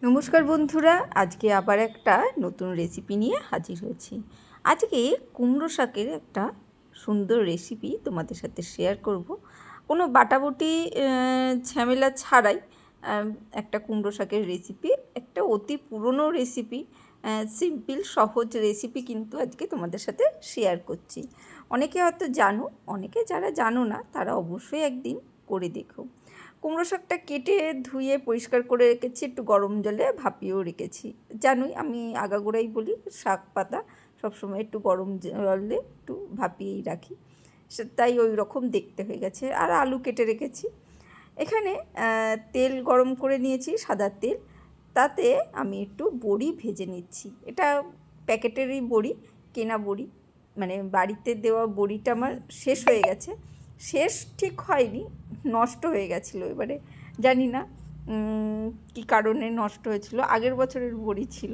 নমস্কার বন্ধুরা, আজকে আবার একটা নতুন রেসিপি নিয়ে হাজির হয়েছি। আজকে কুমড়ো শাকের একটা সুন্দর রেসিপি তোমাদের সাথে শেয়ার করব। কোনো বাটাবুটি ঝামেলা ছাড়াই একটা কুমড়ো শাকের রেসিপি, একটা অতি পুরনো রেসিপি, সিম্পল সহজ রেসিপি কিন্তু আজকে তোমাদের সাথে শেয়ার করছি। অনেকে হয়তো জানো, অনেকে যারা জানো না তারা অবশ্যই একদিন করে দেখো। কুমড়ো শাকটা কেটে ধুয়ে পরিষ্কার করে রেখেছি, একটু গরম জলে ভাপিয়েও রেখেছি। জানোই আমি আগাগোড়াই বলি শাক পাতা সবসময় একটু গরম জলে একটু ভাপিয়েই রাখি, তাই ওই রকম দেখতে হয়ে গেছে। আর আলু কেটে রেখেছি। এখানে তেল গরম করে নিয়েছি, সাদা তেল। তাতে আমি একটু বড়ি ভেজে নিচ্ছি। এটা প্যাকেটেরই বড়ি, কেনা বড়ি, মানে বাড়িতে দেওয়া বড়িটা আমার শেষ হয়ে গেছে। শেষ ঠিক হয়নি, নষ্ট হয়ে গেছিলো। এবারে জানি না কী কারণে নষ্ট হয়েছিল। আগের বছরের বড়ি ছিল,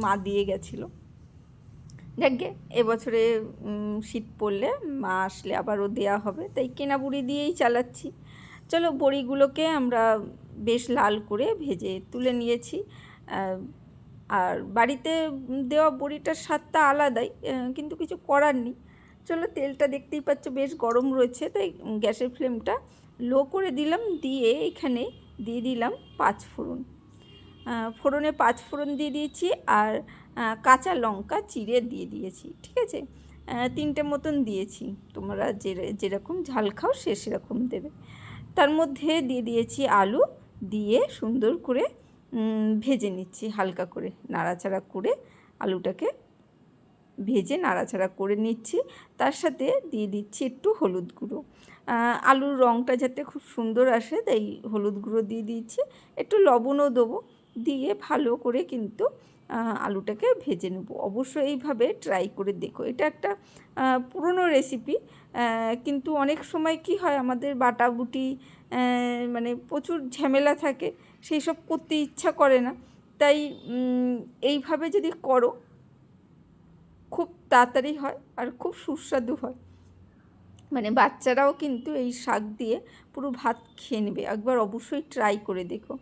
মা দিয়ে গেছিলো। যাকগে, এবছরে শীত পড়লে মা আসলে আবারও দেওয়া হবে, তাই কেনা বড়ি দিয়েই চালাচ্ছি। চলো, বড়িগুলোকে আমরা বেশ লাল করে ভেজে তুলে নিয়েছি। আর বাড়িতে দেওয়া বড়িটার স্বাদটা আলাদাই, কিন্তু কিছু করার নেই। চলো, তেলটা দেখতেই পাচ্ছ বেশ গরম রয়েছে, তাই গ্যাসের ফ্লেমটা লো করে দিলাম। দিয়ে এখানে দিয়ে দিলাম 5 ফোড়ন। ফোড়নে 5 ফোড়ন দিয়ে দিয়েছি, আর কাঁচা লঙ্কা চিড়ে দিয়ে দিয়েছি। ঠিক আছে, 3টে মতন দিয়েছি। তোমরা যেরকম ঝাল খাও সেরকম দেবে। তার মধ্যে দিয়ে দিয়েছি আলু, দিয়ে সুন্দর করে ভেজে নিচ্ছি, হালকা করে নাড়াচাড়া করে আলুটাকে ভেজে নাড়াচাড়া করে নিচ্ছি। তার সাথে দিয়ে দিচ্ছি একটু হলুদ গুঁড়ো। আলুর রঙটা যাতে খুব সুন্দর আসে তাই হলুদ গুঁড়ো দিয়ে দিচ্ছি। একটু লবণও দেবো, দিয়ে ভালো করে কিন্তু আলুটাকে ভেজে নেব। অবশ্যই এইভাবে ট্রাই করে দেখো। এটা একটা পুরনো রেসিপি, কিন্তু অনেক সময় কি হয়, আমাদের বাটাবুটি মানে প্রচুর ঝামেলা থাকে, সেই সব করতে ইচ্ছা করে না। তাই এইভাবে যদি করো খুব তাড়াতাড়ি হয় আর খুব সুস্বাদু হয়। মানে বাচ্চারাও কিন্তু এই শাক দিয়ে পুরো ভাত খেয়ে নেবে। একবার অবশ্যই ট্রাই করে দেখো।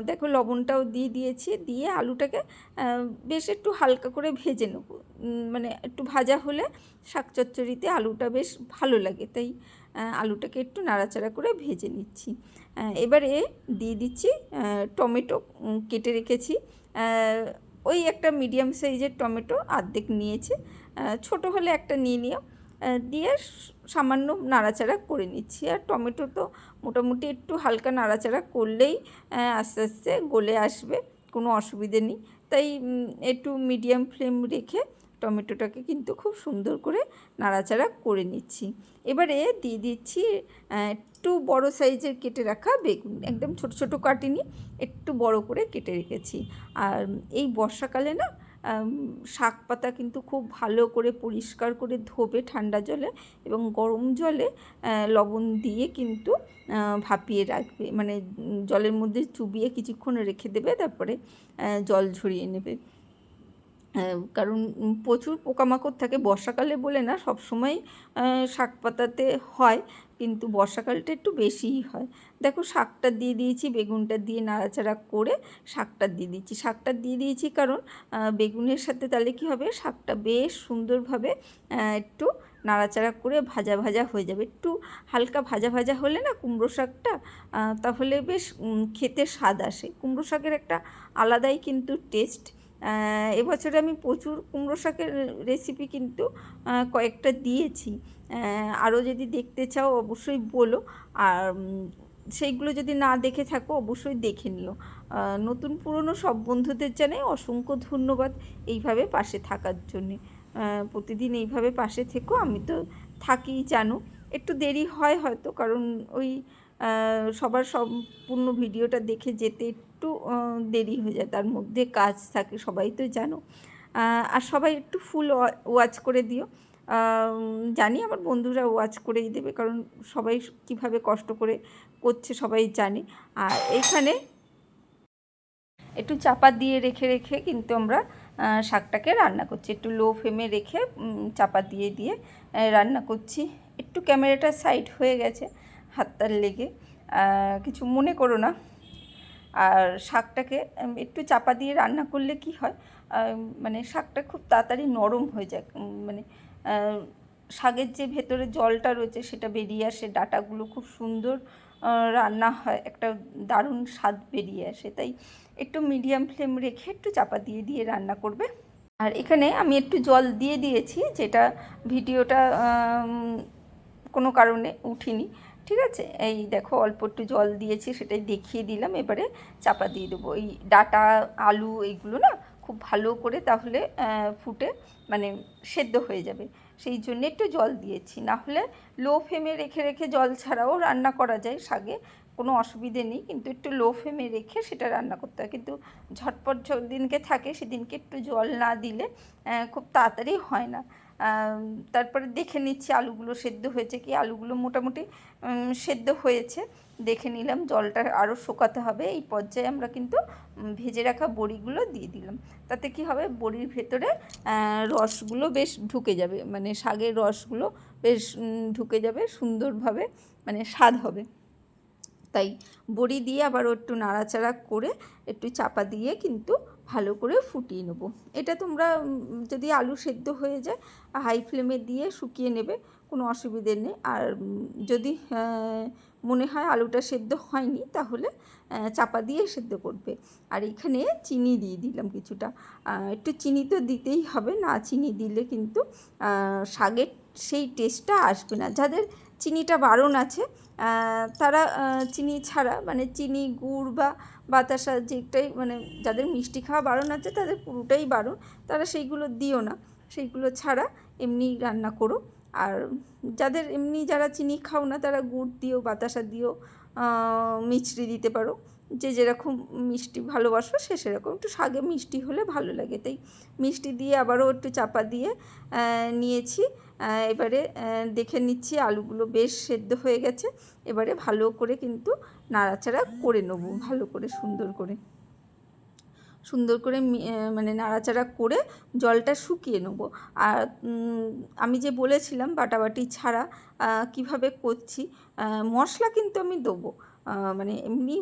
দেখো, লবণটাও দিয়ে দিয়েছি, দিয়ে আলুটাকে বেশ একটু হালকা করে ভেজে নেব। মানে একটু ভাজা হলে শাক চচ্চড়িতে আলুটা বেশ ভালো লাগে, তাই আলুটাকে একটু নাড়াচাড়া করে ভেজে নিচ্ছি। এবারে দিয়ে দিচ্ছি টমেটো কেটে রেখেছি। ওই একটা মিডিয়াম সাইজের টমেটো অর্ধেক নিয়েছে, ছোট হলে একটা নিয়ে নিও। দিয়ে সামান্য নাড়াচাড়া করে নিচ্ছি। আর টমেটো তো মোটামুটি একটু হালকা নাড়াচাড়া করলেই আস্তে আস্তে গলে আসবে, কোনো অসুবিধে নেই। তাই একটু মিডিয়াম ফ্লেম রেখে টমেটোটাকে কিন্তু খুব সুন্দর করে নাড়াচাড়া করে নিচ্ছি। এবারে দিয়ে দিচ্ছি একটু বড় সাইজের কেটে রাখা বেগুন, একদম ছোট ছোট কাটিনি, একটু বড় করে কেটে রেখেছি। আর এই বর্ষাকালে না শাক পাতা কিন্তু খুব ভালো করে পরিষ্কার করে ধোবে ঠান্ডা জলে, এবং গরম জলে লবণ দিয়ে কিন্তু ভাপিয়ে রাখবে। মানে জলের মধ্যে চুবিয়ে কিছুক্ষণ রেখে দেবে, তারপরে জল ঝরিয়ে নেবে। কারণ প্রচুর পোকামাকড় থাকে বর্ষাকালে বলে না, সব সময় শাক পাতাতে হয়, কিন্তু বর্ষাকালটা একটু বেশিই হয়। দেখো, শাকটা দিয়ে দিয়েছি, বেগুনটা দিয়ে নাড়াচাড়া করে শাকটা দিয়ে দিচ্ছি। শাকটা দিয়ে দিয়েছি কারণ বেগুনের সাথে তাহলে কী হবে, শাকটা বেশ সুন্দরভাবে একটু নাড়াচাড়া করে ভাজা ভাজা হয়ে যাবে। একটু হালকা ভাজা ভাজা হলে না কুমড়ো শাকটা, তাহলে বেশ খেতে স্বাদ আসে। কুমড়ো শাকের একটা আলাদাই কিন্তু টেস্ট। এবছরে আমি প্রচুর কুমড়ো শাকের রেসিপি কিন্তু কয়েকটা দিয়েছি। আরও যদি দেখতে চাও অবশ্যই বলো, আর সেইগুলো যদি না দেখে থাকো অবশ্যই দেখে নিও। নতুন পুরনো সব বন্ধুদের জানাই অসংখ্য ধন্যবাদ এইভাবে পাশে থাকার জন্যে। প্রতিদিন এইভাবে পাশে থেকো, আমি তো থাকিই জানো। একটু দেরি হয় হয়তো, কারণ ওই সবার সম্পূর্ণ ভিডিওটা দেখে যেতে একটু দেরি হয়ে যায়, তার মধ্যে কাজ থাকে, সবাই তো জানো। আর সবাই একটু ফুল ওয়াচ করে দিও। জানি আমার বন্ধুরা ওয়াচ করেই দেবে, কারণ সবাই কীভাবে কষ্ট করে করছে সবাই জানে। আর এইখানে একটু চাপা দিয়ে রেখে রেখে কিন্তু আমরা শাকটাকে রান্না করছি, একটু লো ফ্লেমে রেখে চাপা দিয়ে দিয়ে রান্না করছি। একটু ক্যামেরাটা সাইড হয়ে গেছে হাতটার লেগে, কিছু মনে করো না। আর শাকটাকে একটু চাপা দিয়ে রান্না করলে কি হয়, মানে শাকটা খুব তাড়াতাড়ি নরম হয়ে যায়, মানে শাকের যে ভেতরে জলটা রয়েছে সেটা বেরিয়ে আসে, ডাঁটাগুলো খুব সুন্দর রান্না হয়, একটা দারুণ স্বাদ বেরিয়ে আসে। তাই একটু মিডিয়াম ফ্লেম রেখে একটু চাপা দিয়ে দিয়ে রান্না করবে। আর এখানে আমি একটু জল দিয়ে দিয়েছি, যেটা ভিডিওটা কোনো কারণে উঠিনি, ঠিক আছে। এই দেখো অল্প একটু জল দিয়েছি, সেটাই দেখিয়ে দিলাম। এবারে চাপা দিয়ে দেবো। এই ডাঁটা আলু এইগুলো না খুব ভালো করে তাহলে ফুটে মানে সেদ্ধ হয়ে যাবে, সেই জন্য একটু জল দিয়েছি। না হলে লো ফ্লেমে রেখে রেখে জল ছাড়াও রান্না করা যায় শাকে, কোনো অসুবিধে নেই, কিন্তু একটু লো ফ্লেমে রেখে সেটা রান্না করতে হয়। কিন্তু ঝটপট যেদিনকে থাকে সেদিনকে একটু জল না দিলে খুব তাড়াতাড়ি হয় না। তারপরে দেখে নিচ্ছি আলুগুলো সেদ্ধ হয়েছে কি। আলুগুলো মোটামুটি সেদ্ধ হয়েছে, দেখে নিলাম। জলটা আরও শুকাতে হবে। এই পর্যায়ে আমরা কিন্তু ভেজে রাখা বড়িগুলো দিয়ে দিলাম। তাতে কি হবে, বড়ির ভেতরে রসগুলো বেশ ঢুকে যাবে, মানে শাকের রসগুলো বেশ ঢুকে যাবে সুন্দরভাবে, মানে স্বাদ হবে। তাই বড়ি দিয়ে আবারও একটু নাড়াচাড়া করে একটু চাপা দিয়ে কিন্তু ভালো করে ফুটিয়ে নেব। এটা তোমরা যদি আলু সেদ্ধ হয়ে যায় হাই ফ্লেমে দিয়ে শুকিয়ে নেবে, কোনো অসুবিধে নেই। আর যদি মনে হয় আলুটা সেদ্ধ হয়নি তাহলে চাপা দিয়ে সেদ্ধ করবে। আর এখানে চিনি দিয়ে দিলাম কিছুটা, একটু চিনি তো দিতেই হবে, না চিনি দিলে কিন্তু শাকের সেই টেস্টটা আসবে না। যাদের চিনিটা বারণ আছে তারা চিনি ছাড়া, মানে চিনি গুড় বা বাতাসা যেটাই, মানে যাদের মিষ্টি খাওয়া বারণ আছে তাদের পুরোটাই বারণ, তারা সেইগুলো দিও না, সেইগুলো ছাড়া এমনি রান্না করো। আর যাদের এমনি যারা চিনি খাও না তারা গুড় দিও, বাতাসা দিও, মিছরি দিতে পারো, যে যেরকম মিষ্টি ভালোবাসো সে সেরকম। একটু শাকে মিষ্টি হলে ভালো লাগে, তাই মিষ্টি দিয়ে আবারও একটু চাপা দিয়ে নিয়েছি। এবারে দেখে নিচ্ছি আলুগুলো বেশ সেদ্ধ হয়ে গেছে। এবারে ভালো করে কিন্তু নাড়াচাড়া করে নেব, ভালো করে সুন্দর করে মানে নাড়াচাড়া করে জলটা শুকিয়ে নেব। আর আমি যে বলেছিলাম বাটাবাটি ছাড়া কিভাবে করছি, মশলা কিন্তু আমি দেবো, মানে এমনি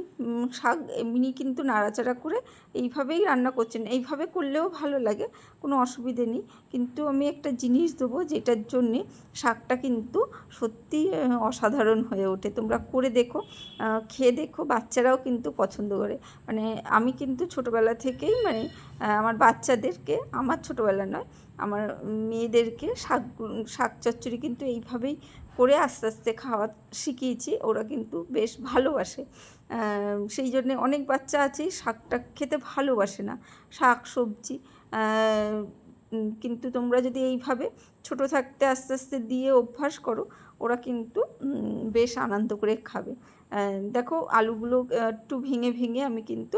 শাক এমনি কিন্তু নাড়াচাড়া করে এইভাবেই রান্না করছেন। এইভাবে করলেও ভালো লাগে, কোনো অসুবিধে নেই। কিন্তু আমি একটা জিনিস দেবো যেটার জন্যে শাকটা কিন্তু সত্যি অসাধারণ হয়ে ওঠে। তোমরা করে দেখো, খেয়ে দেখো, বাচ্চারাও কিন্তু পছন্দ করে। মানে আমি কিন্তু ছোটোবেলা থেকেই, মানে আমার বাচ্চাদেরকে, আমার ছোটোবেলা নয়, আমার মেয়েদেরকে শাক চচ্চড়ি কিন্তু এইভাবেই করে আস্তে আস্তে খাওয়া শিখিয়েছি। ওরা কিন্তু বেশ ভালোবাসে। সেই জন্যে অনেক বাচ্চা আছে শাকটা খেতে ভালোবাসে না, শাক সবজি, কিন্তু তোমরা যদি এইভাবে ছোটো থাকতে আস্তে আস্তে দিয়ে অভ্যাস করো, ওরা কিন্তু বেশ আনন্দ করে খাবে। দেখো আলুগুলো একটু ভেঙে ভেঙে আমি কিন্তু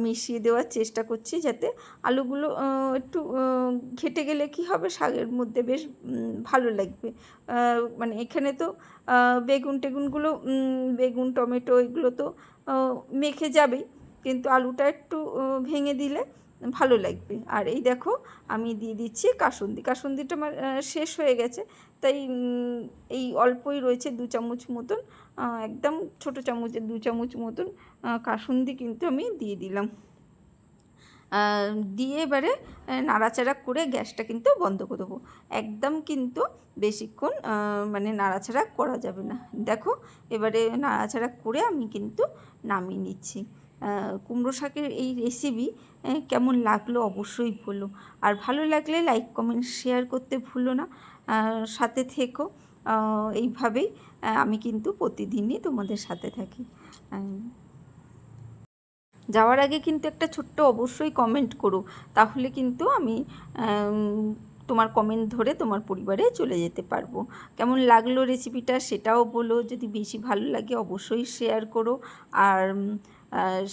মিশিয়ে দেওয়ার চেষ্টা করছি, যাতে আলুগুলো একটু ঘেটে গেলে কি হবে, শাকের মধ্যে বেশ ভালো লাগবে। মানে এখানে তো বেগুন টেগুনগুলো, বেগুন টমেটো এগুলো তো মেখে যাবেই, কিন্তু আলুটা একটু ভেঙে দিলে ভালো লাগবে। আর এই দেখো আমি দিয়ে দিচ্ছি কাসুন্দি। কাসুন্দিটা আমার শেষ হয়ে গেছে, তাই এই অল্পই রয়েছে, 2 চামচ মতন, একদম ছোটো চামচের 2 চামচ মতন কাসুন্দি কিন্তু আমি দিয়ে দিলাম। দিয়ে এবারে নাড়াচাড়া করে গ্যাসটা কিন্তু বন্ধ করে দেবো। একদম কিন্তু বেশিক্ষণ মানে নাড়াচাড়া করা যাবে না। দেখো এবারে নাড়াচাড়া করে আমি কিন্তু নামিয়ে নিচ্ছি। কুমড়ো শাকের এই রেসিপি কেমন লাগলো অবশ্যই বলো। আর ভালো লাগলে লাইক কমেন্ট শেয়ার করতে ভুলো না। সাথে থেকো, এইভাবেই আমি কিন্তু প্রতিদিনই তোমাদের সাথে থাকি। যাওয়ার আগে কিন্তু একটা ছোট্ট অবশ্যই কমেন্ট করো, তাহলে কিন্তু আমি তোমার কমেন্ট ধরে তোমার পরিবারে চলে যেতে পারবো। কেমন লাগলো রেসিপিটা সেটাও বলো। যদি বেশি ভালো লাগে অবশ্যই শেয়ার করো। আর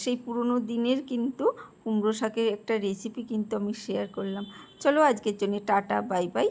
সেই পুরনো দিনের কিন্তু কুমড়ো শাকের একটা রেসিপি কিন্তু আমি শেয়ার করলাম। চলো আজকের জন্য টাটা, বাই বাই।